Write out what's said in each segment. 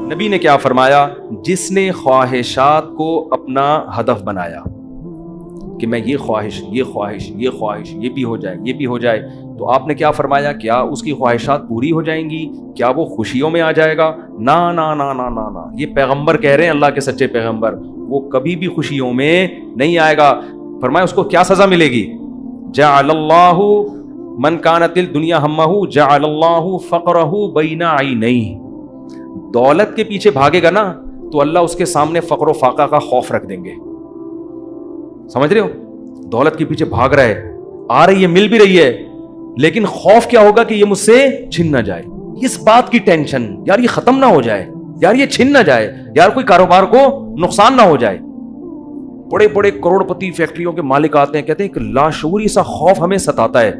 نبی نے کیا فرمایا؟ جس نے خواہشات کو اپنا ہدف بنایا کہ میں یہ خواہش یہ بھی ہو جائے، یہ بھی ہو جائے، تو آپ نے کیا فرمایا؟ کیا اس کی خواہشات پوری ہو جائیں گی؟ کیا وہ خوشیوں میں آ جائے گا؟ نا نا نا نا نا نا، یہ پیغمبر کہہ رہے ہیں، اللہ کے سچے پیغمبر، وہ کبھی بھی خوشیوں میں نہیں آئے گا۔ فرمایا اس کو کیا سزا ملے گی؟ جعل اللہ من کانت الدنیا ہمہ جعل اللہ فقرہ بین عینیہ، دولت کے پیچھے بھاگے گا نا تو اللہ اس کے سامنے فقر و فاقہ کا خوف رکھ دیں گے۔ سمجھ رہے ہو؟ دولت کے پیچھے بھاگ رہا ہے، آ رہی ہے، مل بھی رہی ہے، لیکن خوف کیا ہوگا کہ یہ مجھ سے چھن نہ جائے، اس بات کی ٹینشن، یار یہ ختم نہ ہو جائے، یار یہ چھن نہ جائے، یار کوئی کاروبار کو نقصان نہ ہو جائے۔ بڑے بڑے کروڑ پتی فیکٹریوں کے مالک آتے ہیں، کہتے ہیں کہ لاشعوری سا خوف ہمیں ستاتا ہے،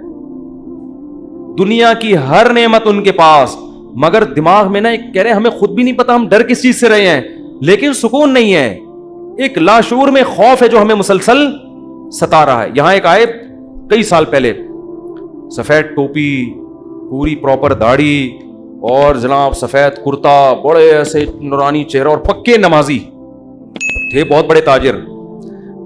دنیا کی ہر نعمت ان کے پاس، مگر دماغ میں نا ایک کہہ رہے ہیں ہمیں خود بھی نہیں پتا ہم ڈر کس چیز سے رہے ہیں، لیکن سکون نہیں ہے، ایک لاشعور میں خوف ہے جو ہمیں مسلسل ستا رہا ہے۔ یہاں ایک آیت کئی سال پہلے، سفید ٹوپی، پوری پراپر داڑھی، اور جناب سفید کرتا، بڑے ایسے نورانی چہرہ اور پکے نمازی تھے، بہت بڑے تاجر،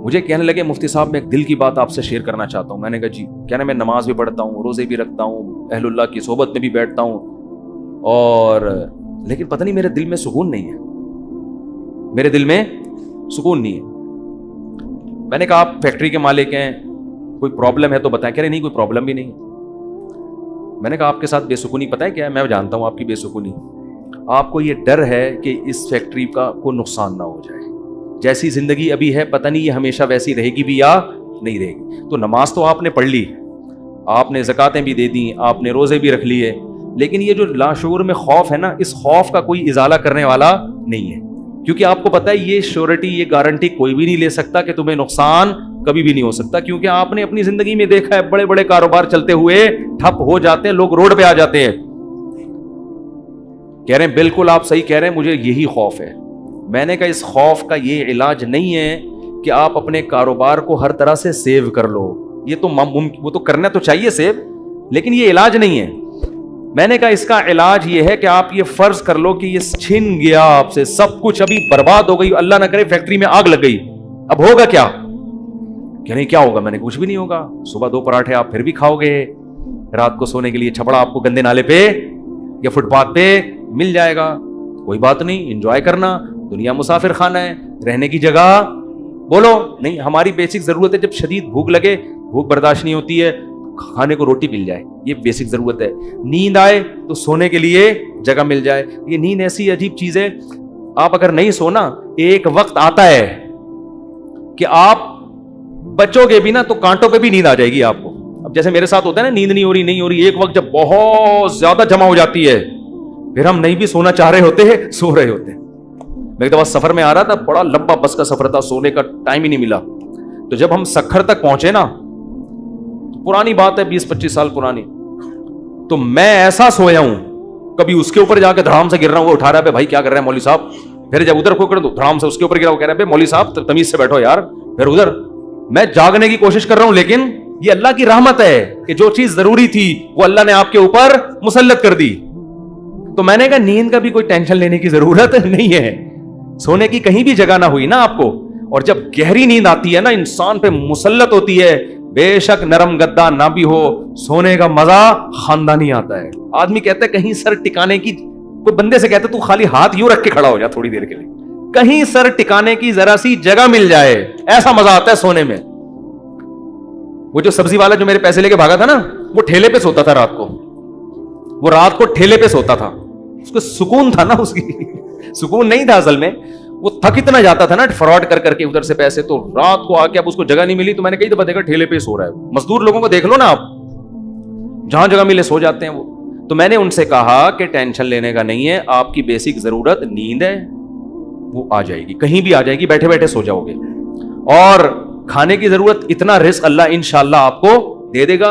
مجھے کہنے لگے مفتی صاحب میں ایک دل کی بات آپ سے شیئر کرنا چاہتا ہوں۔ میں نے کہا جی۔ کہنا میں نماز بھی پڑھتا ہوں، روزے بھی رکھتا ہوں، اہل اللہ کی صحبت میں بھی بیٹھتا ہوں، اور لیکن پتہ نہیں میرے دل میں سکون نہیں ہے، میرے دل میں سکون نہیں ہے۔ میں نے کہا آپ فیکٹری کے مالک ہیں، کوئی پرابلم ہے تو بتائیں۔ کہہ رہے نہیں کوئی پرابلم بھی نہیں ہے۔ میں نے کہا آپ کے ساتھ بے سکونی پتہ ہے کیا ہے؟ میں جانتا ہوں آپ کی بے سکونی، آپ کو یہ ڈر ہے کہ اس فیکٹری کا کوئی نقصان نہ ہو جائے، جیسی زندگی ابھی ہے پتہ نہیں یہ ہمیشہ ویسی رہے گی بھی یا نہیں رہے گی۔ تو نماز تو آپ نے پڑھ لی، آپ نے زکاتیں بھی دے دیں، آپ نے روزے بھی رکھ لیے، لیکن یہ جو لاشعور میں خوف ہے نا، اس خوف کا کوئی ازالہ کرنے والا نہیں ہے، کیونکہ آپ کو پتہ ہے یہ شیورٹی، یہ گارنٹی کوئی بھی نہیں لے سکتا کہ تمہیں نقصان کبھی بھی نہیں ہو سکتا، کیونکہ آپ نے اپنی زندگی میں دیکھا ہے بڑے بڑے کاروبار چلتے ہوئے ٹھپ ہو جاتے ہیں، لوگ روڈ پہ آ جاتے ہیں۔ کہہ رہے ہیں بالکل آپ صحیح کہہ رہے ہیں، مجھے یہی خوف ہے۔ میں نے کہا اس خوف کا یہ علاج نہیں ہے کہ آپ اپنے کاروبار کو ہر طرح سے سیو کر لو، یہ تو وہ تو کرنا تو چاہیے سیو، لیکن یہ علاج نہیں ہے۔ میں نے کہا اس کا علاج یہ ہے کہ آپ یہ فرض کر لو کہ یہ چھن گیا آپ سے سب کچھ، ابھی برباد ہو گئی، اللہ نہ کرے فیکٹری میں آگ لگ گئی، اب ہوگا کیا؟ کہ نہیں کیا ہوگا؟ میں نے کچھ بھی نہیں ہوگا، صبح 2 پراٹھے آپ پھر بھی کھاؤ گے، رات کو سونے کے لیے چھپڑا آپ کو گندے نالے پہ یا فٹ پاتھ پہ مل جائے گا، کوئی بات نہیں، انجوائے کرنا، دنیا مسافر خانہ ہے، رہنے کی جگہ بولو نہیں۔ ہماری بیسک ضرورت ہے، جب شدید بھوک لگے، بھوک برداشت نہیں ہوتی ہے، کھانے کو روٹی مل جائے، یہ بیسک ضرورت ہے۔ نیند آئے تو سونے کے لیے جگہ مل جائے۔ یہ نیند ایسی عجیب چیز ہے، آپ اگر نہیں سونا، ایک وقت آتا ہے کہ آپ بچو گے بھی نا تو کانٹوں پہ بھی نیند آ جائے گی آپ کو۔ اب جیسے میرے ساتھ ہوتا ہے نا، نیند نہیں ہو رہی، ایک وقت جب بہت زیادہ جمع ہو جاتی ہے، پھر ہم نہیں بھی سونا چاہ رہے ہوتے ہیں، سو رہے ہوتے ہیں۔ میں ایک دفعہ سفر میں آ رہا تھا، بڑا لمبا بس کا سفر تھا، سونے کا ٹائم ہی نہیں ملا، تو جب ہم سکھر تک پہنچے نا، پرانی بات ہے 20-25 سال پرانی، تو میں ایسا سویا ہوں، کبھی اس کے اوپر جا کے دھڑام سے گر رہا ہوں، وہ اٹھا رہا ہے بھائی کیا کر رہے ہیں مولوی صاحب، پھر جب ادھر کھوکر تو دھڑام سے اس کے اوپر گرا، وہ کہہ رہا ہے مولوی صاحب تمیز سے بیٹھو یار، پھر ادھر میں جاگنے کی کوشش کر رہا ہوں، لیکن یہ اللہ کی رحمت ہے کہ جو چیز ضروری تھی وہ اللہ نے آپ کے اوپر مسلط کر دی۔ تو میں نے کہا نیند کا بھی کوئی ٹینشن لینے کی ضرورت نہیں ہے، سونے کی کہیں بھی جگہ نہ ہوئی نا آپ کو، اور جب گہری نیند آتی ہے نا، انسان پہ مسلط ہوتی ہے، بے شک نرم گدا نہ بھی ہو، سونے کا مزہ خاندانی آتا ہے۔ آدمی کہتا ہے کہیں سر ٹکانے کی، کوئی بندے سے کہتا ہے تو خالی ہاتھ یوں رکھ کے کھڑا ہو جا تھوڑی دیر کے لیے، کہیں سر ٹکانے کی ذرا سی جگہ مل جائے، ایسا مزہ آتا ہے سونے میں۔ وہ جو سبزی والا جو میرے پیسے لے کے بھاگا تھا نا، وہ ٹھیلے پہ سوتا تھا رات کو، وہ رات کو ٹھیلے پہ سوتا تھا، اس کو سکون تھا نا، اس کی سکون نہیں تھا اصل میں، وہ تھک اتنا جاتا تھا نا فراڈ کر کر کے ادھر سے پیسے، تو رات کو آ کے اب اس کو جگہ نہیں ملی، تو میں نے کئی دفعہ دیکھا ٹھیلے پہ سو رہا ہے۔ مزدور لوگوں کو دیکھ لو نا آپ، جہاں جگہ ملے سو جاتے ہیں وہ۔ تو میں نے ان سے کہا کہ ٹینشن لینے کا نہیں ہے، آپ کی بیسک ضرورت نیند ہے، وہ آ جائے گی، کہیں بھی آ جائے گی، بیٹھے بیٹھے سو جاؤ گے، اور کھانے کی ضرورت اتنا رزق اللہ انشاءاللہ آپ کو دے دے گا۔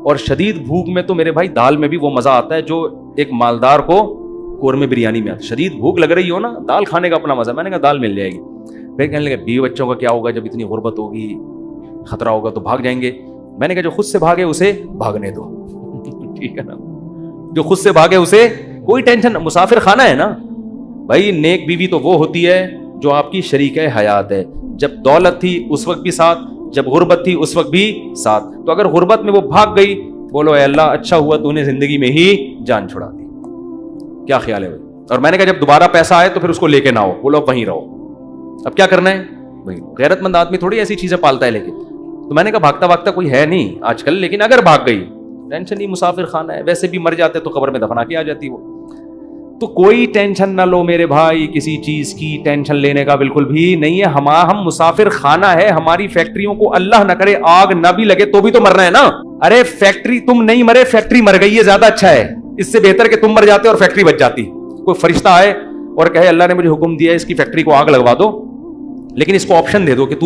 اور شدید بھوک میں تو میرے بھائی دال میں بھی وہ مزہ آتا ہے جو ایک مالدار کو قورمے بریانی میں آتا ہے۔ شدید بھوک لگ رہی ہو نا، دال کھانے کا اپنا مزہ۔ میں نے کہا دال مل جائے گی۔ پھر کہنے لگے بیوی بچوں کا کیا ہوگا، جب اتنی غربت ہوگی، خطرہ ہوگا تو بھاگ جائیں گے۔ میں نے کہا جو خود سے بھاگے اسے بھاگنے دو، ٹھیک ہے نا، جو خود سے بھاگے اسے کوئی ٹینشن، مسافر خانہ ہے نا، بھائی نیک بیوی تو وہ ہوتی ہے جو آپ کی شریک حیات ہے. جب دولت تھی اس وقت بھی ساتھ, جب غربت تھی اس وقت بھی ساتھ. تو اگر غربت میں وہ بھاگ گئی, بولو اے اللہ اچھا ہوا تو نے زندگی میں ہی جان چھڑا دی. کیا خیال ہے بھائی؟ اور میں نے کہا جب دوبارہ پیسہ آئے تو پھر اس کو لے کے نہ ہو, بولو اب وہیں رہو. اب کیا کرنا ہے بھائی؟ غیرت مند آدمی تھوڑی ایسی چیزیں پالتا ہے. لیکن تو میں نے کہا بھاگتا بھاگتا کوئی ہے نہیں آج کل, لیکن اگر بھاگ گئی ٹینشن نہیں, مسافر خانہ ہے, ویسے بھی مر جاتے تو قبر میں دفنا کے آ جاتی وہ. تو کوئی ٹینشن نہ لو میرے بھائی, کسی چیز کی ٹینشن لینے کا بالکل بھی نہیں ہے. ہم مسافر خانہ ہے, ہماری فیکٹریوں کو اللہ نہ کرے آگ نہ بھی لگے تو بھی تو مرنا ہے نا. ارے فیکٹری تم نہیں مرے, فیکٹری مر گئی, یہ زیادہ اچھا ہے. اس سے بہتر کہ تم مر جاتے اور فیکٹری بچ جاتی. کوئی فرشتہ آئے اور کہے اللہ نے مجھے حکم دیا ہے اس کی فیکٹری کو آگ لگوا دو, لیکن اس کو آپشن دے دو کہ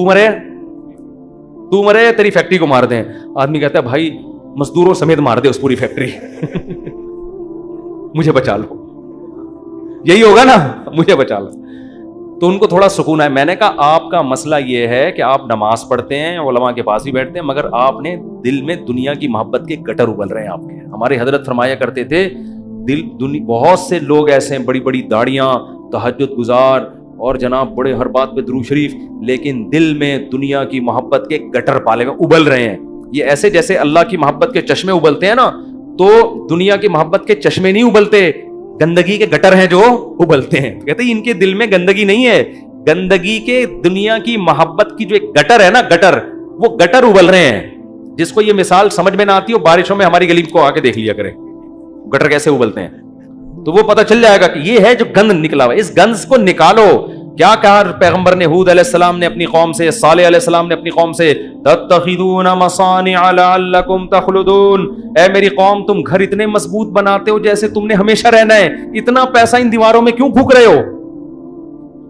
تو مرے تیری فیکٹری کو مار دیں. آدمی کہتا ہے بھائی مزدوروں سمیت مار دے اس پوری فیکٹری مجھے بچا لو. یہی ہوگا نا, مجھے بچا لو. تو ان کو تھوڑا سکون ہے. میں نے کہا آپ کا مسئلہ یہ ہے کہ آپ نماز پڑھتے ہیں, علماء کے پاس بھی بیٹھتے ہیں, مگر آپ نے دل میں دنیا کی محبت کے گٹر ابل رہے ہیں آپ کے. ہمارے حضرت فرمایا کرتے تھے بہت سے لوگ ایسے ہیں, بڑی بڑی داڑیاں, تہجد گزار اور جناب بڑے ہر بات پہ درود شریف, لیکن دل میں دنیا کی محبت کے گٹر پالے ہوئے ابل رہے ہیں. یہ ایسے جیسے اللہ کی محبت کے چشمے ابلتے ہیں نا, تو دنیا کی محبت کے چشمے نہیں ابلتے, گندگی کے گٹر ہیں جو ابلتے ہیں. کہتے ہیں ان کے دل میں گندگی نہیں ہے, گندگی کے دنیا کی محبت کی جو ایک گٹر ہے نا, گٹر, وہ گٹر ابل رہے ہیں. جس کو یہ مثال سمجھ میں نہ آتی ہو, بارشوں میں ہماری گلی کو آ کے دیکھ لیا کرے گٹر کیسے ابلتے ہیں, تو وہ پتہ چل جائے گا کہ یہ ہے جو گند نکلا ہوا. اس گند کو نکالو. کیا کہا پیغمبر نے ہود علیہ السلام نے اپنی قوم سے, صالح علیہ السلام نے اپنی قوم سے, تتخذون مصانع لعلکم تخلدون, اے میری قوم تم گھر اتنے مضبوط بناتے ہو جیسے تم نے ہمیشہ رہنا ہے, اتنا پیسہ ان دیواروں میں کیوں پھونک رہے ہو؟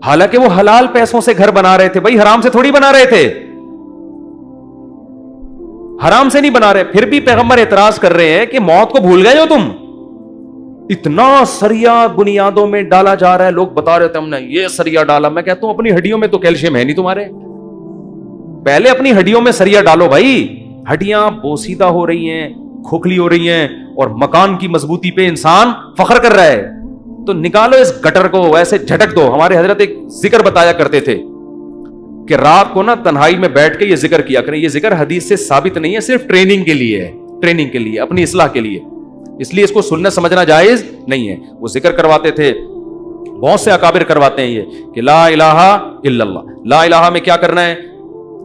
حالانکہ وہ حلال پیسوں سے گھر بنا رہے تھے بھائی, حرام سے تھوڑی بنا رہے تھے, حرام سے نہیں بنا رہے. پھر بھی پیغمبر اعتراض کر رہے ہیں کہ موت کو بھول گئے ہو تم, اتنا سریا بنیادوں میں ڈالا جا رہا ہے. لوگ بتا رہے تھے ہم نے یہ سریا ڈالا. میں کہتا ہوں اپنی ہڈیوں میں تو کیلشیم ہے نہیں تمہارے, پہلے اپنی ہڈیوں میں سریا ڈالو بھائی. ہڈیاں بوسیدہ ہو رہی ہیں, کھوکھلی ہو رہی ہیں, اور مکان کی مضبوطی پہ انسان فخر کر رہا ہے. تو نکالو اس گٹر کو, ایسے جھٹک دو. ہمارے حضرت ایک ذکر بتایا کرتے تھے کہ رات کو نا تنہائی میں بیٹھ کے یہ ذکر کیا کریں. یہ ذکر حدیث سے ثابت نہیں ہے, صرف ٹریننگ کے لیے ہے, ٹریننگ کے لیے, اپنی اصلاح کے لیے, اس لیے اس کو سننا سمجھنا جائز نہیں ہے. وہ ذکر کرواتے تھے, بہت سے اکابر کرواتے ہیں یہ کہ لا الہ الا اللہ. لا الہ میں کیا کرنا ہے؟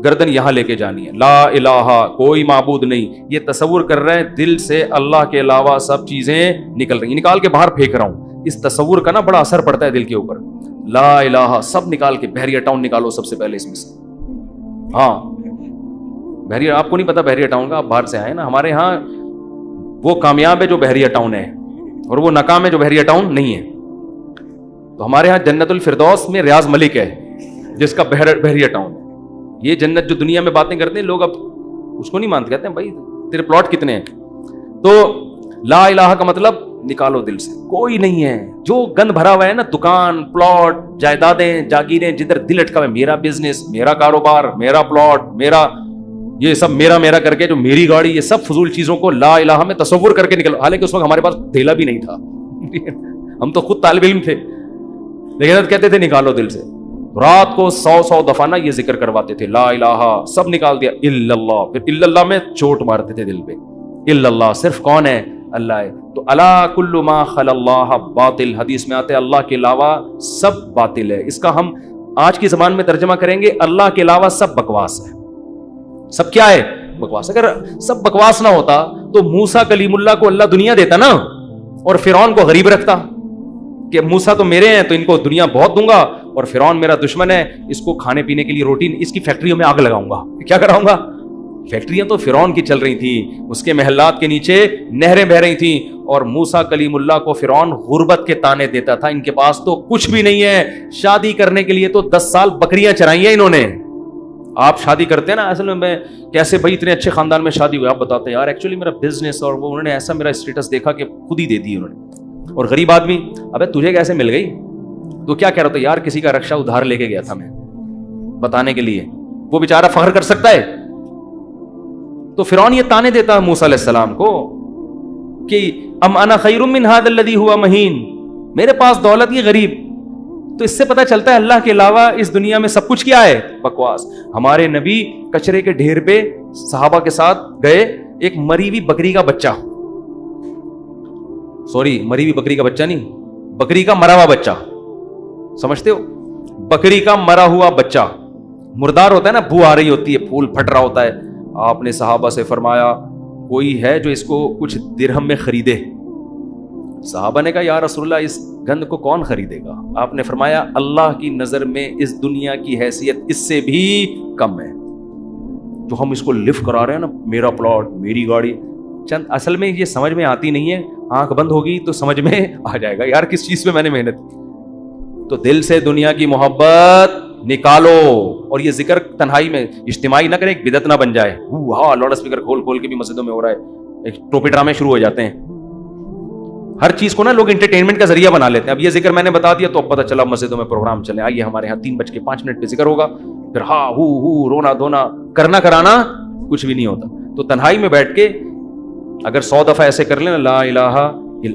گردن یہاں لے کے جانی ہے. لا الہ کوئی معبود نہیں, یہ تصور کر رہے ہیں دل سے اللہ کے علاوہ سب چیزیں نکل رہی ہیں, نکال کے باہر پھینک رہا ہوں. اس تصور کا نا بڑا اثر پڑتا ہے دل کے اوپر. لا الہ سب نکال کے, بحریہ ٹاؤن نکالو سب سے پہلے اس میں سے. ہاں بحریہ, آپ کو نہیں پتا بحریہ ٹاؤن کا, آپ باہر سے آئے نا. ہمارے ہاں وہ کامیاب ہے جو بحریہ ٹاؤن ہے, اور وہ ناکام ہے جو بحریہ ٹاؤن نہیں ہے. تو ہمارے ہاں جنت الفردوس میں ریاض ملک ہے جس کا بحریہ ٹاؤن. یہ جنت جو دنیا میں باتیں کرتے ہیں لوگ, اب اس کو نہیں مانتے, کہتے ہیں بھائی تیرے پلاٹ کتنے ہیں. تو لا الہ کا مطلب نکالو دل سے, کوئی نہیں ہے. جو گند بھرا ہوا ہے نا, دکان, پلاٹ, جائیدادیں, جاگیریں, جدھر دل اٹکا ہوا ہے, میرا بزنس, میرا کاروبار, میرا پلاٹ, میرا یہ سب میرا کر کے, جو میری گاڑی, یہ سب فضول چیزوں کو لا الہ میں تصور کر کے نکلو. حالانکہ اس وقت ہمارے پاس دھیلا بھی نہیں تھا ہم تو خود طالب علم تھے, لیکن کہتے تھے نکالو دل سے. رات کو 100 دفعہ نا یہ ذکر کرواتے تھے, لا الہ سب نکال دیا, الا اللہ. پھر الا اللہ میں چوٹ مارتے تھے دل پہ. الا اللہ صرف کون ہے؟ اللہ ہے. تو الا کل ما خلا اللہ باطل, حدیث میں آتے اللہ کے علاوہ سب باطل ہے. اس کا ہم آج کی زبان میں ترجمہ کریں گے, اللہ کے علاوہ سب بکواس ہے. سب کیا ہے؟ بکواس. اگر سب بکواس نہ ہوتا تو موسیٰ کلیم اللہ کو اللہ دنیا دیتا نا, اور فرعون کو غریب رکھتا کہ موسیٰ تو میرے ہیں تو ان کو دنیا بہت دوں گا, اور فرعون میرا دشمن ہے, اس کو کھانے پینے کے لیے روٹی, اس کی فیکٹریوں میں آگ لگاؤں گا. کیا کراؤں گا؟ فیکٹریاں تو فرعون کی چل رہی تھیں, اس کے محلات کے نیچے نہریں بہ رہی تھیں, اور موسیٰ کلیم اللہ کو فرعون غربت کے تانے دیتا تھا. ان کے پاس تو کچھ بھی نہیں ہے, شادی کرنے کے لیے تو 10 سال بکریاں چرائی ہیں انہوں نے. آپ شادی کرتے ہیں نا, اصل میں کیسے بھائی اتنے اچھے خاندان میں شادی ہوئی, آپ بتاتے ہیں یار ایکچولی میرا بزنس, اور وہ انہوں نے ایسا میرا اسٹیٹس دیکھا کہ خود ہی دے دی انہوں نے. اور غریب آدمی, ابے تجھے کیسے مل گئی؟ تو کیا کہہ رہا تھا یار, کسی کا رکشہ ادھار لے کے گیا تھا میں بتانے کے لیے. وہ بیچارہ فخر کر سکتا ہے؟ تو فرعون یہ تانے دیتا ہے موسیٰ علیہ السلام کو کہ ام انا خیر من ھذا الذی ھوا مہین, میرے پاس دولت, یہ غریب. تو اس سے پتہ چلتا ہے اللہ کے علاوہ اس دنیا میں سب کچھ کیا ہے؟ بکواس. ہمارے نبی کچرے کے ڈھیر پہ صحابہ کے ساتھ گئے, ایک مری ہوئی بکری کا بچہ, سوری مری ہوئی بکری کا بچہ نہیں, بکری کا مرا ہوا بچہ, سمجھتے ہو؟ بکری کا مرا ہوا بچہ مردار ہوتا ہے نا, بو آ رہی ہوتی ہے, پھول پھٹ رہا ہوتا ہے. آپ نے صحابہ سے فرمایا کوئی ہے جو اس کو کچھ درہم میں خریدے؟ صحابہ نے کہا یا رسول اللہ اس گند کو کون خریدے گا؟ آپ نے فرمایا اللہ کی نظر میں اس دنیا کی حیثیت اس سے بھی کم ہے. جو ہم اس کو لفٹ کرا رہے ہیں نا, میرا پلاٹ میری گاڑی, چند اصل میں یہ سمجھ میں آتی نہیں ہے. آنکھ بند ہوگی تو سمجھ میں آ جائے گا یار کس چیز پہ میں نے محنت کی. تو دل سے دنیا کی محبت نکالو, اور یہ ذکر تنہائی میں اجتماعی نہ کریں, ایک بدعت نہ بن جائے. ہاں لاؤڈ اسپیکر کھول کھول کے بھی مسجدوں میں ہو رہا ہے, ایک ٹوپی ڈرامے شروع ہو جاتے ہیں. ہر چیز کو نا لوگ انٹرٹینمنٹ کا ذریعہ بنا لیتے ہیں. اب یہ ذکر میں نے بتا دیا تو اب پتہ چلا مسجدوں میں پروگرام چلے, آئیے ہمارے یہاں 3:05 پہ ذکر ہوگا, پھر ہاں ہو رونا دھونا کرنا کرانا کچھ بھی نہیں ہوتا. تو تنہائی میں بیٹھ کے اگر 100 دفعہ ایسے کر لیں نا, لا الہ,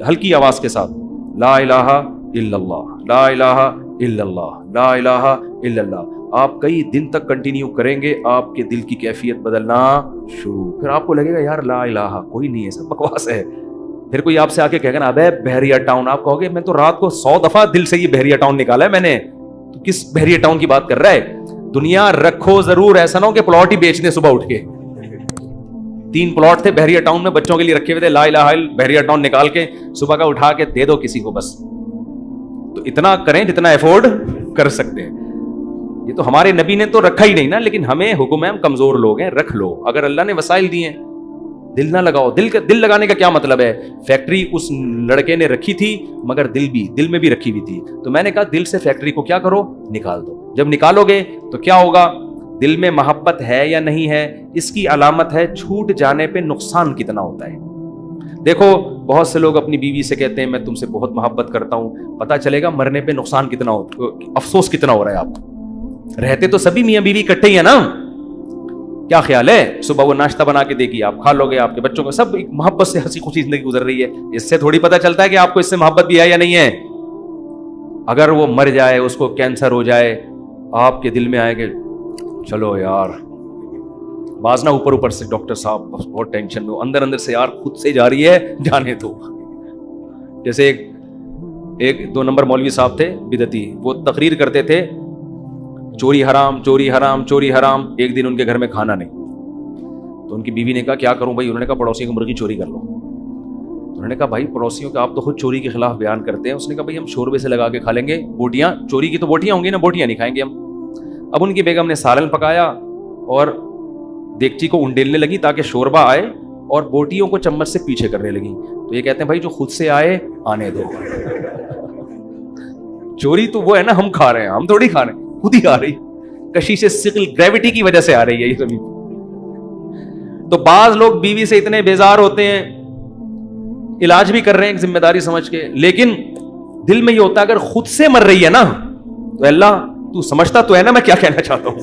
ہلکی آواز کے ساتھ, لا الہ الا اللہ, لا الہ الا اللہ, لا الہ الا اللہ, آپ کئی دن تک کنٹینیو کریں گے, آپ کے دل کی کیفیت بدلنا شروع. پھر آپ کو لگے گا یار لا الہ کوئی نہیں ہے, سب بکواس ہے. پھر کوئی آپ سے آ کے کہے گا نا ابے بحریہ ٹاؤن, آپ کہو گے میں تو رات کو 100 دفعہ دل سے یہ بحریہ ٹاؤن نکالا ہے میں نے, تو کس بحریہ ٹاؤن کی بات کر رہا ہے؟ دنیا رکھو ضرور, ایسا نہ ہو کہ پلاٹ ہی بیچ دیں صبح اٹھ کے. 3 پلاٹ تھے بحریہ ٹاؤن میں بچوں کے لیے رکھے ہوئے تھے, لا الہ الا بحریہ ٹاؤن نکال کے صبح کا اٹھا کے دے دو کسی کو بس. تو اتنا کریں جتنا افورڈ کر سکتے ہیں. یہ تو ہمارے نبی نے تو رکھا ہی نہیں نا, لیکن ہمیں حکم ہے, ہم کمزور لوگ ہیں, رکھ لو. اگر اللہ نے وسائل دیے ہیں, دل نہ لگاؤ. دل لگانے کا کیا مطلب ہے؟ فیکٹری اس لڑکے نے رکھی تھی مگر دل میں بھی رکھی ہوئی تھی, تو میں نے کہا دل سے فیکٹری کو کیا کرو, نکال دو. جب نکالو گے تو کیا ہوگا؟ دل میں محبت ہے یا نہیں ہے, اس کی علامت ہے چھوٹ جانے پہ نقصان کتنا ہوتا ہے. دیکھو بہت سے لوگ اپنی بیوی سے کہتے ہیں میں تم سے بہت محبت کرتا ہوں, پتہ چلے گا مرنے پہ نقصان کتنا ہوتا, افسوس کتنا ہو رہا ہے. آپ رہتے تو سبھی میاں بیوی اکٹھے ہی ہیں نا, کیا خیال ہے صبح وہ ناشتہ بنا کے دے گی, آپ کھا لو گے, آپ کے بچوں کو سب محبت سے ہنسی خوشی زندگی گزر رہی ہے. اس سے تھوڑی پتہ چلتا ہے کہ آپ کو اس سے محبت بھی ہے یا نہیں ہے. اگر وہ مر جائے, اس کو کینسر ہو جائے, آپ کے دل میں آئے کہ چلو یار, بعض نہ اوپر سے ڈاکٹر صاحب بہت ٹینشن میں, اندر سے یار خود سے جا رہی ہے, جانے دو. جیسے ایک 2 نمبر مولوی صاحب تھے بدعتی, وہ تقریر کرتے تھے چوری حرام چوری حرام چوری حرام. ایک دن ان کے گھر میں کھانا نہیں, تو ان کی بیوی نے کہا کیا کروں بھائی؟ انہوں نے کہا پڑوسیوں کی مرغی چوری کر لو. انہوں نے کہا بھائی پڑوسیوں کا آپ تو خود چوری کے خلاف بیان کرتے ہیں. اس نے کہا بھائی ہم شوربے سے لگا کے کھا لیں گے, بوٹیاں چوری کی تو بوٹیاں ہوں گی نا, بوٹیاں نہیں کھائیں گے ہم. اب ان کی بیگم نے سالن پکایا اور دیگچی کو انڈیلنے لگی تاکہ شوربہ آئے, اور بوٹیوں کو چمچ سے پیچھے کرنے لگی. تو یہ کہتے ہیں بھائی جو خود سے آئے آنے دو. چوری تو وہ ہے نا ہم کھا رہے ہیں, ہم تھوڑی کھا رہے ہیں, خود ہی آ رہی, کشش ثقل گریوٹی کی وجہ سے آ رہی ہے یہ سبھی. تو بعض لوگ بیوی سے اتنے بیزار ہوتے ہیں, علاج بھی کر رہے ہیں ایک ذمہ داری سمجھ کے, لیکن دل میں یہ ہوتا ہے اگر خود سے مر رہی ہے نا تو اللہ تو سمجھتا تو ہے نا میں کیا کہنا چاہتا ہوں.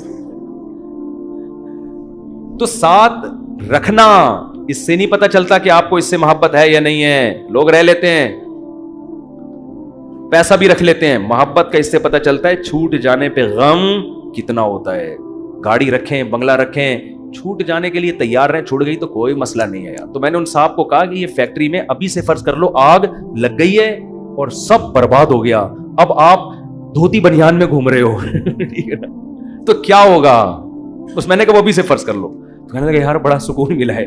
تو ساتھ رکھنا, اس سے نہیں پتا چلتا کہ آپ کو اس سے محبت ہے یا نہیں ہے. لوگ رہ لیتے ہیں, پیسہ بھی رکھ لیتے ہیں, محبت کا اس سے پتا چلتا ہے چھوٹ جانے پہ غم کتنا ہوتا ہے. گاڑی رکھیں, بنگلہ رکھیں, چھوٹ جانے کے لیے تیار رہیں, چھوٹ گئی تو کوئی مسئلہ نہیں ہے یار. تو میں نے ان صاحب کو کہا کہ یہ فیکٹری میں ابھی سے فرض کر لو آگ لگ گئی ہے اور سب برباد ہو گیا, اب آپ دھوتی بنیان میں گھوم رہے ہو, ٹھیک ہے نا, تو کیا ہوگا؟ اس میں نے کہا وہ بھی سے فرض کر لو. تو کہنے لگا یار بڑا سکون ملا ہے.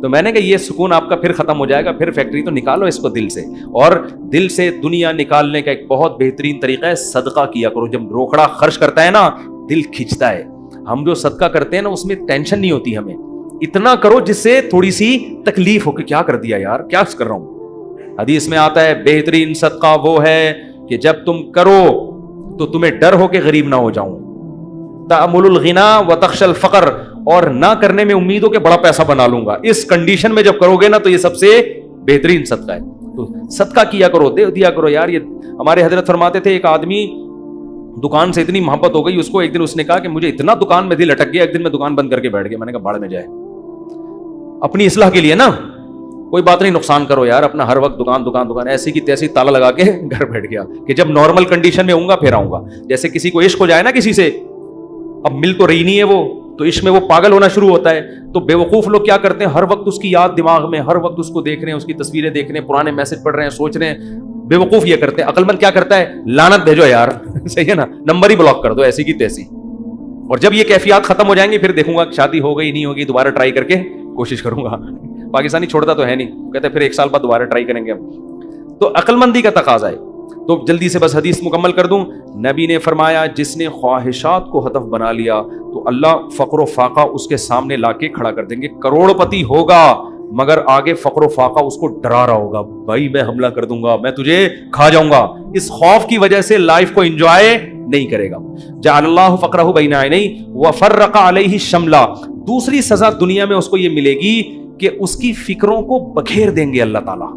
تو میں نے کہا یہ سکون آپ کا پھر ختم ہو جائے گا, پھر فیکٹری تو نکالو اس کو دل سے. اور دل سے دنیا نکالنے کا ایک بہت بہترین طریقہ ہے صدقہ کیا کرو. جب روکڑا خرچ کرتا ہے نا دل کھینچتا ہے. ہم جو صدقہ کرتے ہیں نا اس میں ٹینشن نہیں ہوتی ہمیں, اتنا کرو جس سے تھوڑی سی تکلیف ہو کہ کیا کر دیا یار, کیا کر رہا ہوں. حدیث میں آتا ہے بہترین صدقہ وہ ہے کہ جب تم کرو تو تمہیں ڈر ہو کہ غریب نہ ہو جاؤں. تأمل الغنا و تخشى الفقر, اور نہ کرنے میں امید ہو کہ بڑا پیسہ بنا لوں گا. اس کنڈیشن میں جب کرو گے نا تو یہ سب سے بہترین صدقہ ہے. تو صدقہ کیا کرو, دے دیا کرو یار. یہ ہمارے حضرت فرماتے تھے ایک آدمی دکان سے اتنی محبت ہو گئی اس کو, ایک دن اس نے کہا کہ مجھے اتنا دکان میں دل اٹک گیا, ایک دن میں دکان بند کر کے بیٹھ گیا. میں نے کہا باڑ میں جائے, اپنی اصلاح کے لیے نا, کوئی بات نہیں, نقصان کرو یار اپنا, ہر وقت دکان دکان دکان, ایسی کی تیسی تالا لگا کے گھر بیٹھ گیا کہ جب نارمل کنڈیشن میں ہوں گا پھر آؤں گا. جیسے کسی کو عشق ہو جائے نا کسی سے, اب مل تو رہی نہیں ہے وہ, تو عشق میں وہ پاگل ہونا شروع ہوتا ہے. تو بے وقوف لوگ کیا کرتے ہیں, ہر وقت اس کی یاد دماغ میں, ہر وقت اس کو دیکھ رہے ہیں, اس کی تصویریں دیکھ رہے ہیں, پرانے میسج پڑھ رہے ہیں, سوچ رہے ہیں. بے وقوف یہ کرتے ہیں. عقل مند کیا کرتا ہے, لعنت بھیجو یار, صحیح ہے نا, نمبر ہی بلاک کر دو ایسی کی تیسی. اور جب یہ کیفیات ختم ہو جائیں گی پھر دیکھوں گا شادی ہو گئی نہیں ہوگی, دوبارہ ٹرائی کر کے کوشش کروں گا. پاکستانی چھوڑتا تو ہے نہیں, کہتے پھر 1 سال بعد دوبارہ ٹرائی کریں گے ہم. تو عقل مندی کا تقاضا ہے. تو جلدی سے بس حدیث مکمل کر دوں. نبی نے فرمایا جس نے خواہشات کو ہدف بنا لیا تو اللہ فقر و فاقہ اس کے سامنے لا کے کھڑا کر دیں گے. کروڑ پتی ہوگا مگر آگے فقر و فاقہ اس کو ڈرا رہا ہوگا, بھائی میں حملہ کر دوں گا, میں تجھے کھا جاؤں گا. اس خوف کی وجہ سے لائف کو انجوائے نہیں کرے گا. جعل اللہ فقرہ بین عینیہ وفرق علیہ شملہ. دوسری سزا دنیا میں اس کو یہ ملے گی کہ اس کی فکروں کو بکھیر دیں گے اللہ تعالیٰ.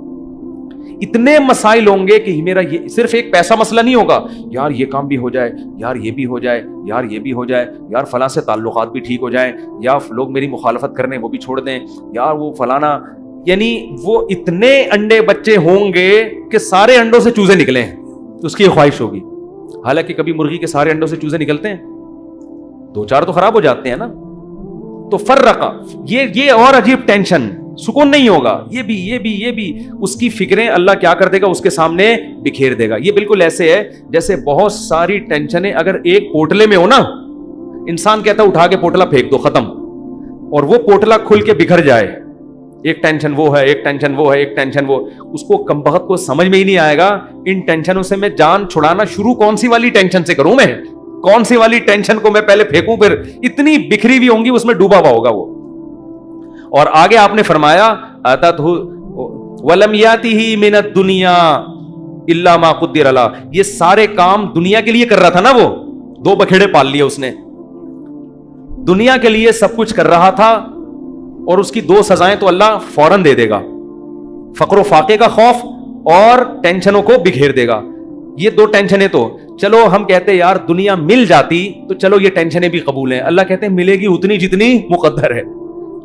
اتنے مسائل ہوں گے کہ میرا یہ صرف ایک پیسہ مسئلہ نہیں ہوگا, یار یہ کام بھی ہو جائے, یار یہ بھی ہو جائے, یار یہ بھی ہو جائے, یار فلاں سے تعلقات بھی ٹھیک ہو جائیں, یا لوگ میری مخالفت کرنے وہ بھی چھوڑ دیں, یار وہ فلانا. یعنی وہ اتنے انڈے بچے ہوں گے کہ سارے انڈوں سے چوزے نکلیں, اس کی خواہش ہوگی. حالانکہ کبھی مرغی کے سارے انڈوں سے چوزے نکلتے ہیں, 2-4 تو خراب ہو جاتے ہیں نا. تو فرقہ یہ اور عجیب ٹینشن, سکون نہیں ہوگا. یہ بھی اس کی فکریں اللہ کیا کر دے گا, اس کے سامنے بکھیر دے گا. یہ بالکل ایسے ہے جیسے بہت ساری ٹینشنیں اگر ایک پوٹلے میں ہو نا, انسان کہتا ہے اٹھا کے پوٹلا پھینک دو, ختم. اور وہ پوٹلا کھل کے بکھر جائے, ایک ٹینشن وہ ہے, ایک ٹینشن وہ ہے, ایک ٹینشن وہ, اس کو کمبخت کو سمجھ میں ہی نہیں آئے گا ان ٹینشنوں سے میں جان چھڑانا شروع کون سی والی ٹینشن سے کروں, میں کون سی والی ٹینشن کو میں پہلے پھینکوں, پھر اتنی بکھری ہوئی ہوں گی اس میں ڈوبا ہوا ہوگا وہ. اور آگے آپ نے فرمایا اتتہ ولم یاتہ من الدنیا الا ما قدر له. یہ سارے کام دنیا کے لیے کر رہا تھا نا, وہ 2 بکھیڑے پال لیے اس نے, دنیا کے لیے سب کچھ کر رہا تھا, اور اس کی 2 سزائیں تو اللہ فوراً دے دے گا, فقر و فاقے کا خوف اور ٹینشنوں کو بکھیر دے گا. یہ 2 ٹینشنیں تو چلو ہم کہتے یار دنیا مل جاتی تو چلو یہ ٹینشنیں بھی قبول ہیں. اللہ کہتے ہیں ملے گی اتنی جتنی مقدر ہے.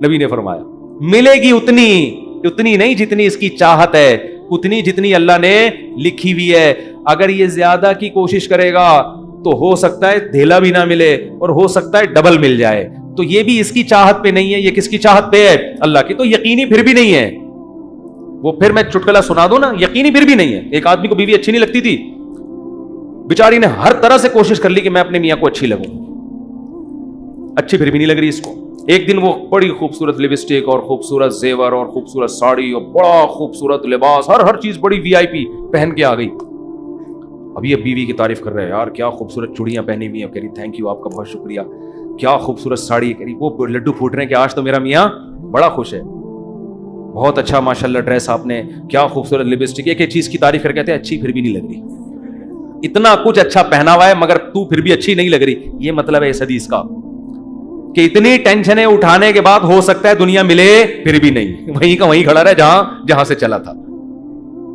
نبی نے فرمایا ملے گی اتنی نہیں جتنی اس کی چاہت ہے, اتنی جتنی اللہ نے لکھی ہوئی ہے. اگر یہ زیادہ کی کوشش کرے گا تو ہو سکتا ہے دھیلا بھی نہ ملے, اور ہو سکتا ہے ڈبل مل جائے. تو یہ بھی اس کی چاہت پہ نہیں ہے, یہ کس کی چاہت پہ ہے, اللہ کی. تو یقینی پھر بھی نہیں ہے وہ. پھر میں چٹکلا سنا دوں نا, یقینی پھر بھی نہیں ہے. ایک آدمی کو بیوی اچھی نہیں لگتی تھی, بیچاری نے ہر طرح سے کوشش کر لی کہ میں اپنے میاں کو اچھی لگوں, اچھی پھر بھی نہیں لگ رہی اس کو. ایک دن وہ بڑی خوبصورت لپسٹک اور خوبصورت زیور اور خوبصورت ساڑی اور بڑا خوبصورت لباس, ہر چیز بڑی VIP پہن کے آ گئی. ابھی اب بیوی کی تعریف کر رہے ہیں, یار کیا خوبصورت چوڑیاں پہنی ہوئی ہیں. کہہ رہی تھینک یو, آپ کا بہت شکریہ, کیا خوبصورت ساڑی. کہہ رہی وہ لڈو پھوٹ رہے ہیں کہ آج تو میرا میاں بڑا خوش ہے, بہت اچھا ماشاءاللہ ڈریس آپ نے, کیا خوبصورت لپسٹک. ایک چیز کی تعریف کر کہتے ہیں اچھی پھر بھی نہیں لگ رہی. اتنا کچھ اچھا پہنا ہوا ہے مگر تو پھر بھی اچھی نہیں لگ رہی. یہ مطلب ہے اس حدیث کا کہ اتنی ٹینشنیں اٹھانے کے بعد ہو سکتا ہے دنیا ملے پھر بھی نہیں, وہیں کا وہیں کھڑا رہے جہاں سے چلا تھا.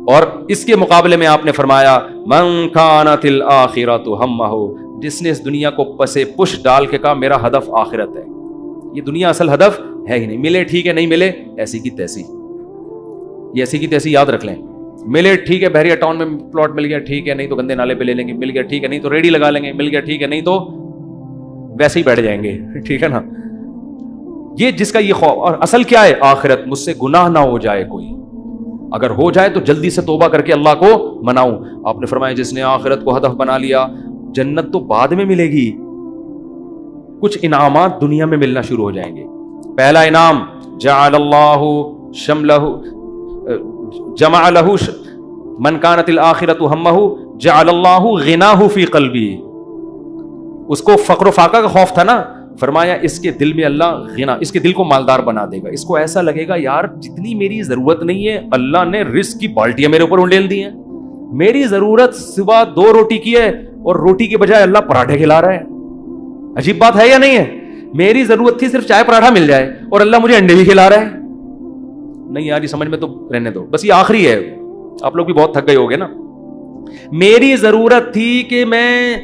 اور اس کے مقابلے میں آپ نے فرمایا من کانت الآخرۃ ہمہ, جس نے اس دنیا کو پسے پش ڈال کے کہا میرا ہدف آخرت ہے. یہ دنیا اصل ہدف ہے ہی نہیں. ملے ٹھیک ہے, نہیں ملے ایسی کی تیسی. یہ ایسی کی تیسی یاد رکھ لیں. ملے ٹھیک ہے, بحریہ ٹاؤن میں پلاٹ مل گیا ٹھیک ہے, نہیں تو گندے نالے پہ لے لیں گے, مل گیا ٹھیک ہے, نہیں تو ریڈی لگا لیں گے, مل گیا ٹھیک ہے, نہیں تو ویسے ہی بیٹھ جائیں گے, ٹھیک ہے نا. یہ جس کا یہ خوف, اور اصل کیا ہے آخرت, مجھ سے گناہ نہ ہو جائے کوئی, اگر ہو جائے تو جلدی سے توبہ کر کے اللہ کو مناؤں. آپ نے فرمایا جس نے آخرت کو ہدف بنا لیا, جنت تو بعد میں ملے گی, کچھ انعامات دنیا میں ملنا شروع ہو جائیں گے. پہلا انعام جعل اللہ شملہ جمع لہ من کانت الآخرۃ ہمہ جعل اللہ غناہ فی قلبی. اس کو فقر و فاقہ کا خوف تھا نا, فرمایا اس کے دل میں اللہ غنا, اس کے دل کو مالدار بنا دے گا. اس کو ایسا لگے گا یار جتنی میری ضرورت نہیں ہے اللہ نے رزق کی بالٹیاں میرے اوپر انڈیل دی ہیں. میری ضرورت صبح 2 روٹی کی ہے اور روٹی کے بجائے اللہ پراٹھے کھلا رہا ہے. عجیب بات ہے یا نہیں ہے؟ میری ضرورت تھی صرف چائے پراٹھا مل جائے اور اللہ مجھے انڈے بھی کھلا رہا ہے. نہیں یار یہ سمجھ میں تو رہنے دو, بس یہ آخری ہے. آپ لوگ بھی بہت تھک گئے ہوگے نا. میری ضرورت تھی کہ میں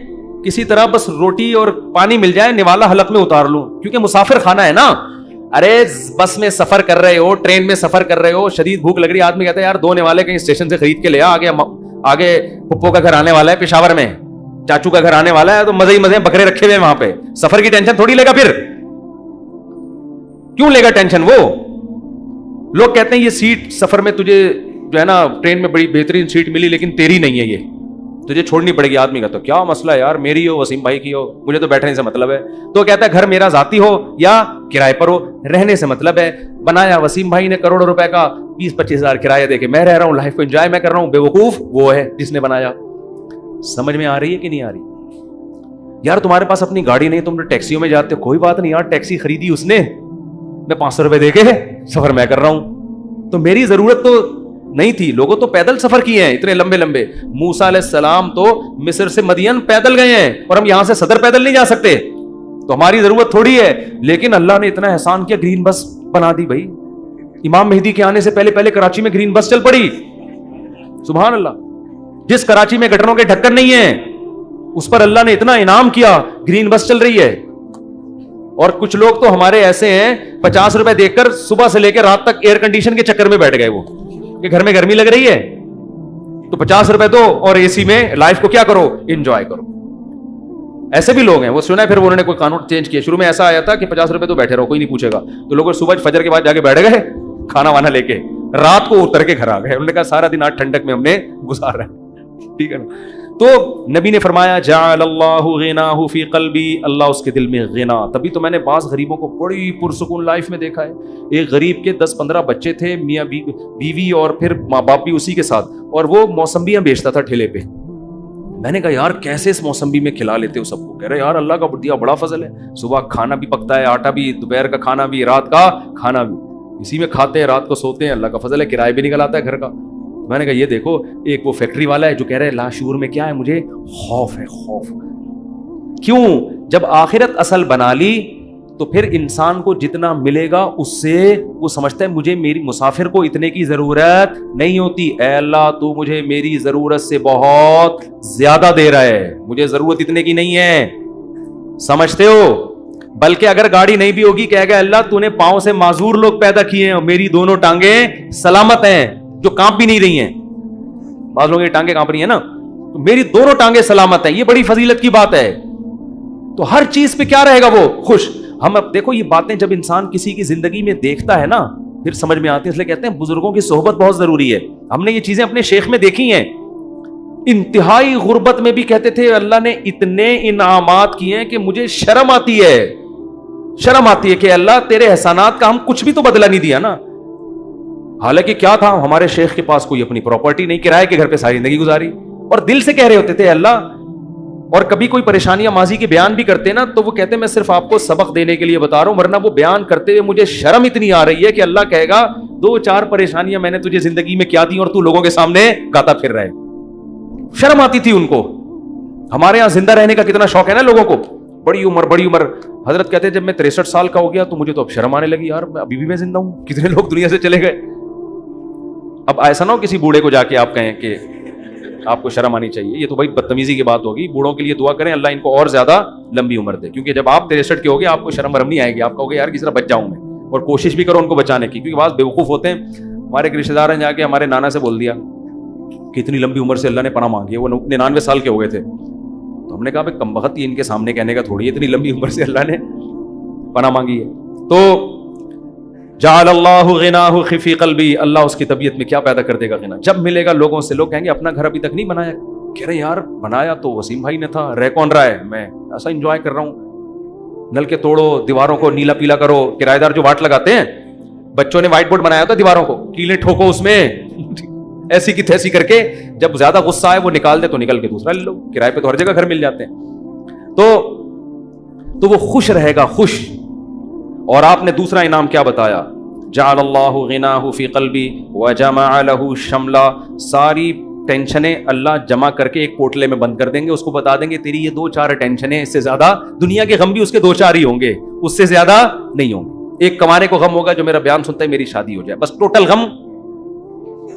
کسی طرح بس روٹی اور پانی مل جائے, نوالا حلق میں اتار لوں, کیونکہ مسافر خانہ ہے نا. ارے بس میں سفر کر رہے ہو, ٹرین میں سفر کر رہے ہو, شدید بھوک لگ رہی ہے, آدمی کہتا ہے یار 2 نوالے کہیں اسٹیشن سے خرید کے لے آ, آگے پپو کا گھر آنے والا ہے پشاور میں, چاچو کا گھر آنے والا ہے, تو مزے ہی مزے بکرے رکھے ہوئے وہاں پہ, سفر کی ٹینشن تھوڑی لے گا, پھر کیوں لے گا ٹینشن وہ. لوگ کہتے ہیں یہ سیٹ سفر میں تجھے جو ہے نا ٹرین میں بڑی بہترین سیٹ ملی لیکن تیری نہیں ہے, یہ تجھے چھوڑنی پڑے گی. آدمی کا تو کیا مسئلہ ہے یار, میری ہو وسیم بھائی کی ہو, مجھے تو بیٹھنے سے مطلب ہے. تو کہتا ہے گھر میرا ذاتی ہو یا کرائے پر ہو, رہنے سے مطلب ہے. بنایا وسیم بھائی نے کروڑوں روپے کا, 20-25 ہزار کرایہ دے کے میں رہ رہا ہوں, لائف کو انجوائے میں کر رہا ہوں. بیوقوف وہ ہے جس نے بنایا. سمجھ میں آ رہی ہے کہ نہیں آ رہی؟ یار تمہارے پاس اپنی گاڑی نہیں, تم ٹیکسیوں میں جاتے ہو, کوئی بات نہیں یار, ٹیکسی خریدی اس نے, میں 500 روپے دے کے سفر میں کر رہا ہوں. تو میری ضرورت تو نہیں تھی. لوگوں تو پیدل سفر کیے ہیں اتنے لمبے لمبے. موسیٰ علیہ السلام تو مصر سے مدین پیدل گئے ہیں, اور ہم یہاں سے صدر پیدل نہیں جا سکتے, تو ہماری ضرورت تھوڑی ہے. لیکن اللہ نے اتنا احسان کیا, گرین بس بنا دی بھائی. امام مہدی کے آنے سے پہلے کراچی میں گرین بس چل پڑی. سبحان اللہ. جس کراچی میں گٹروں کے ڈھکن نہیں ہیں اس پر اللہ نے اتنا انعام کیا, گرین بس چل رہی ہے. اور کچھ لوگ تو ہمارے ایسے ہیں 50 روپے دے کر صبح سے لے کے رات تک ایئر کنڈیشن کے چکر میں بیٹھ گئے, وہ کہ گھر میں گرمی لگ رہی ہے تو 50 روپے دو اور اے سی میں لائف کو کیا کرو, انجوائے کرو. ایسے بھی لوگ ہیں, وہ سنا ہے پھر انہوں نے کوئی قانون چینج کیا. شروع میں ایسا آیا تھا کہ 50 روپے تو بیٹھے رہو, کوئی نہیں پوچھے گا, تو لوگ صبح فجر کے بعد جا کے بیٹھ گئے کھانا وانا لے کے, رات کو اتر کے گھر آ گئے. انہوں نے کہا سارا دن آج ٹھنڈک میں ہم نے گزارا ہے. ٹھیک ہے نا. تو نبی نے فرمایا جعل اللہ غناہ فی قلبی, اللہ اس کے دل میں غنا. تبھی تو میں نے بعض غریبوں کو بڑی پرسکون لائف میں دیکھا ہے. ایک غریب کے 10-15 بچے تھے, میاں بیوی اور پھر ماں باپ بھی اسی کے ساتھ, اور وہ موسمبیاں بیچتا تھا ٹھیلے پہ. میں نے کہا یار کیسے اس موسمبی میں کھلا لیتے ہو سب کو؟ کہہ رہے یار اللہ کا دیا بڑا فضل ہے, صبح کھانا بھی پکتا ہے, آٹا بھی, دوپہر کا کھانا بھی, رات کا کھانا بھی, اسی میں کھاتے ہیں, رات کو سوتے ہیں, اللہ کا فضل ہے, کرایہ بھی نکل آتا ہے گھر کا. میں نے کہا یہ دیکھو, ایک وہ فیکٹری والا ہے جو کہہ رہے ہیں لاشعور میں کیا ہے, مجھے خوف ہے, خوف. کیوں؟ جب آخرت اصل بنا لی تو پھر انسان کو جتنا ملے گا اس سے وہ سمجھتا ہے مجھے میری مسافر کو اتنے کی ضرورت نہیں ہوتی. اے اللہ تو مجھے میری ضرورت سے بہت زیادہ دے رہا ہے, مجھے ضرورت اتنے کی نہیں ہے, سمجھتے ہو؟ بلکہ اگر گاڑی نہیں بھی ہوگی کہے گا اللہ تو نے پاؤں سے معذور لوگ پیدا کیے ہیں اور میری دونوں ٹانگیں سلامت ہیں جو کانپ بھی نہیں رہی ہیں. بعض لوگوں کی ٹانگیں کانپ رہی ہیں نا, تو میری دونوں ٹانگیں سلامت ہیں, یہ بڑی فضیلت کی بات ہے. تو ہر چیز پہ کیا رہے گا وہ خوش. ہم اب دیکھو یہ باتیں جب انسان کسی کی زندگی میں دیکھتا ہے نا پھر سمجھ میں آتی ہے. اس لیے کہتے ہیں بزرگوں کی صحبت بہت ضروری ہے. ہم نے یہ چیزیں اپنے شیخ میں دیکھی ہیں. انتہائی غربت میں بھی کہتے تھے اللہ نے اتنے انعامات کیے ہیں کہ مجھے شرم آتی ہے, شرم آتی ہے کہ اللہ تیرے احسانات کا ہم کچھ بھی تو بدلہ نہیں دیا نا. حالانکہ کیا تھا, ہمارے شیخ کے پاس کوئی اپنی پراپرٹی نہیں, کرائے کے گھر پہ ساری زندگی گزاری, اور دل سے کہہ رہے ہوتے تھے اللہ. اور کبھی کوئی پریشانیاں ماضی کے بیان بھی کرتے نا تو وہ کہتے میں صرف آپ کو سبق دینے کے لیے بتا رہا ہوں, ورنہ وہ بیان کرتے ہوئے مجھے شرم اتنی آ رہی ہے کہ اللہ کہے گا 2-4 پریشانیاں میں نے تجھے زندگی میں کیا دی اور تو لوگوں کے سامنے گاتا پھر رہے. شرم آتی تھی ان کو. ہمارے یہاں زندہ رہنے کا کتنا شوق ہے نا لوگوں کو, بڑی عمر بڑی عمر. حضرت کہتے ہیں جب میں 63 سال کا ہو گیا تو مجھے تو اب شرم آنے لگی, یار ابھی بھی میں زندہ ہوں, کتنے لوگ دنیا سے چلے گئے. اب ایسا نہ ہو کسی بوڑھے کو جا کے آپ کہیں کہ آپ کو شرم آنی چاہیے, یہ تو بھائی بدتمیزی کی بات ہوگی. بوڑھوں کے لیے دعا کریں اللہ ان کو اور زیادہ لمبی عمر دے, کیونکہ جب آپ 63 کے ہوگے آپ کو شرم ورم نہیں آئے گی, آپ کہوگے یار کس طرح بچ جاؤں میں, اور کوشش بھی کرو ان کو بچانے کی. کیونکہ بعض بیوقوف ہوتے ہیں. ہمارے ایک رشتے دار ہیں جا کے ہمارے نانا سے بول دیا کہ اتنی لمبی عمر سے اللہ نے پناہ مانگی ہے, وہ 99 سال کے ہو گئے تھے. تو ہم نے کہا بھائی کم وقت یہ ان کے سامنے کہنے کا تھوڑی, اتنی لمبی عمر سے اللہ نے پناہ مانگی ہے. تو جعل اللہ غناہ فی قلبی, اللہ اس کی طبیعت میں کیا پیدا کر دے گا غنا. جب ملے گا لوگوں سے, لوگ کہیں گے اپنا گھر ابھی تک نہیں بنایا. کہہ رہے یار بنایا تو وسیم بھائی نے تھا, رہ کون رہا ہے, میں ایسا انجوائے کر رہا ہوں. نل کے توڑو, دیواروں کو نیلا پیلا کرو. کرایہ دار جو واٹ لگاتے ہیں, بچوں نے وائٹ بورڈ بنایا تھا دیواروں کو, کیلیں ٹھوکو اس میں ایسی کی تیسی کر کے, جب زیادہ غصہ آئے وہ نکال دے تو نکل کے دوسرا لے لو. کرائے پہ تو ہر جگہ گھر مل جاتے ہیں. تو وہ خوش رہے گا, خوش. اور آپ نے دوسرا انعام کیا بتایا, جعل اللہ غناہ فی قلبی وجمع له شملا, ساری ٹینشنیں اللہ جمع کر کے ایک پوٹلے میں بند کر دیں گے. اس کو بتا دیں گے تیری یہ 2-4 ٹینشنیں, اس سے زیادہ دنیا کے غم بھی اس کے 2-4 ہی ہوں گے, اس سے زیادہ نہیں ہوں گے. ایک کمانے کو غم ہوگا جو میرا بیان سنتا ہے میری شادی ہو جائے, بس ٹوٹل غم,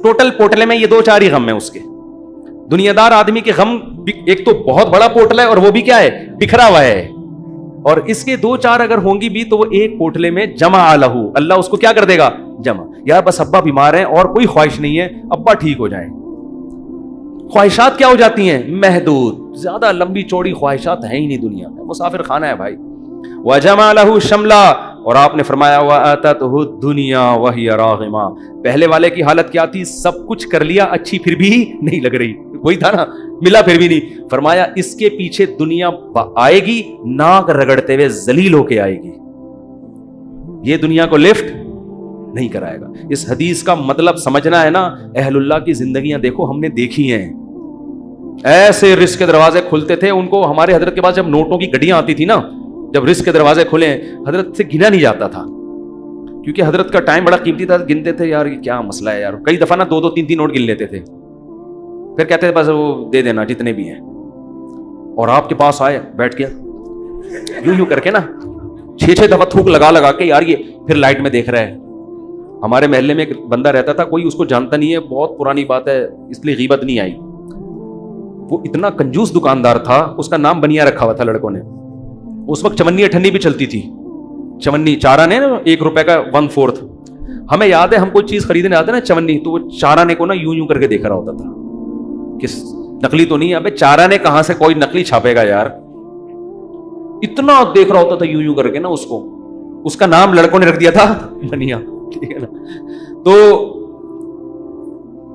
ٹوٹل پوٹلے میں یہ 2-4 ہی غم ہیں اس کے. دنیا دار آدمی کے غم ایک تو بہت بڑا پوٹلا ہے اور وہ بھی کیا ہے, بکھرا ہوا ہے, اور اس کے 2-4 اگر ہوں گی بھی تو وہ ایک پوٹلے میں جمع لہو، اللہ اس کو کیا کر دے گا؟ جمع. یار بس ابا بیمار ہیں اور کوئی خواہش نہیں ہے، ابا ٹھیک ہو جائیں. خواہشات کیا ہو جاتی ہیں؟ محدود. زیادہ لمبی چوڑی خواہشات ہیں ہی نہیں دنیا میں، مسافر خانہ ہے بھائی. وَجَمَعَ لَهُ شَمْلًا، اور آپ نے فرمایا وَآتَتْهُ الدُّنْيَا وَهِيَ رَاغِمَةٌ. پہلے والے کی حالت کیا تھی؟ سب کچھ کر لیا، اچھی پھر بھی نہیں لگ رہی. وہی تھا نا، ملا پھر بھی نہیں. فرمایا اس کے پیچھے دنیا آئے گی، ناک رگڑتے ہوئے ذلیل ہو کے آئے گی. یہ دنیا کو لفٹ نہیں کرائے گا. اس حدیث کا مطلب سمجھنا ہے نا. اہل اللہ کی زندگیاں دیکھو، ہم نے دیکھی ہیں. ایسے رزق کے دروازے کھلتے تھے ان کو. ہمارے حضرت کے پاس جب نوٹوں کی گڈیاں آتی تھی نا، جب رزق کے دروازے کھلے، حضرت سے گنا نہیں جاتا تھا، کیونکہ حضرت کا ٹائم بڑا قیمتی تھا. گنتے تھے یار یہ کیا مسئلہ ہے یار. کئی دفعہ نا 2-2 3-3 نوٹ گن لیتے تھے، پھر کہتے تھے بس وہ دے دینا جتنے بھی ہیں. اور آپ کے پاس آئے، بیٹھ گیا یوں کر کے نا 6 دفعہ تھوک لگا کے، یار یہ پھر لائٹ میں دیکھ رہا ہے. ہمارے محلے میں ایک بندہ رہتا تھا، کوئی اس کو جانتا نہیں ہے، بہت پرانی بات ہے اس لیے غیبت نہیں آئی. وہ اتنا کنجوس دکاندار تھا، اس کا نام بنیا رکھا ہوا تھا لڑکوں نے. اس وقت چمنی اٹھنی بھی چلتی تھی. چمنی چارہ نے نا 1 روپے کا 1/4. ہمیں یاد ہے ہم کوئی چیز خریدنے آتے نا چمنی، تو وہ چارہ نے کو نا یوں کر کے دیکھ رہا ہوتا تھا کہ نقلی تو نہیں ہے. ابے چارہ نے کہاں سے کوئی نقلی چھاپے گا یار. اتنا دیکھ رہا ہوتا تھا یوں کر کے نا اس کو. اس کا نام لڑکوں نے رکھ دیا تھا بنیا. ٹھیک ہے نا. تو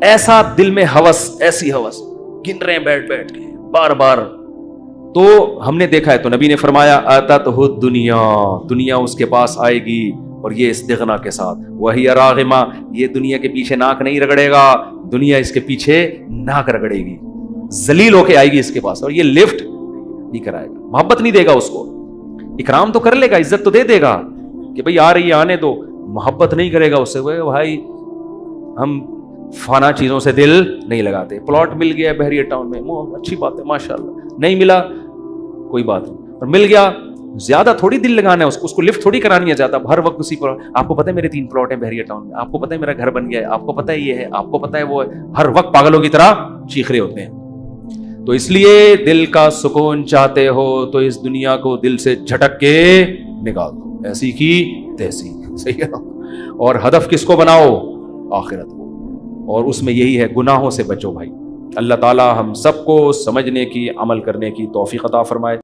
ایسا دل میں ہوس، ایسی ہوس، گن رہے ہیں بیٹھ کے بار بار. تو ہم نے دیکھا ہے، تو نبی نے فرمایا آتتہ الدنیا، دنیا اس کے پاس آئے گی، اور یہ استغنا کے ساتھ. وہی راغمہ، یہ دنیا کے پیچھے ناک نہیں رگڑے گا، دنیا اس کے پیچھے ناک رگڑے گی، ذلیل ہو کے آئے گی اس کے پاس، اور یہ لفٹ نہیں کرائے گا، محبت نہیں دے گا اس کو. اکرام تو کر لے گا، عزت تو دے دے گا کہ بھئی آ رہی ہے آنے دو، محبت نہیں کرے گا اس سے. وہ بھائی ہم فانا چیزوں سے دل نہیں لگاتے. پلاٹ مل گیا بحریہ ٹاؤن میں، اچھی بات ہے ماشاءاللہ. نہیں ملا کوئی بات نہیں، اور مل گیا زیادہ تھوڑی دل لگانا ہے اس کو لفٹ تھوڑی کرانی ہے زیادہ. ہر وقت اسی پر آپ کو پتہ ہے میرے 3 پلاٹ ہیں بحریہ ٹاؤن میں، آپ کو پتہ ہے میرا گھر بن گیا ہے، آپ کو پتہ ہے یہ ہے، آپ کو پتہ ہے وہ ہے. ہر وقت پاگلوں کی طرح چیخ رہے ہوتے ہیں. تو اس لیے دل کا سکون چاہتے ہو تو اس دنیا کو دل سے جھٹک کے نکال دو، ایسی کی تیسی. صحیح ہے نا. اور ہدف کس کو بناؤ؟ آخرت کو. اور اس میں یہی ہے گناہوں سے بچو بھائی. اللہ تعالی ہم سب کو سمجھنے کی، عمل کرنے کی توفیق عطا فرمائے.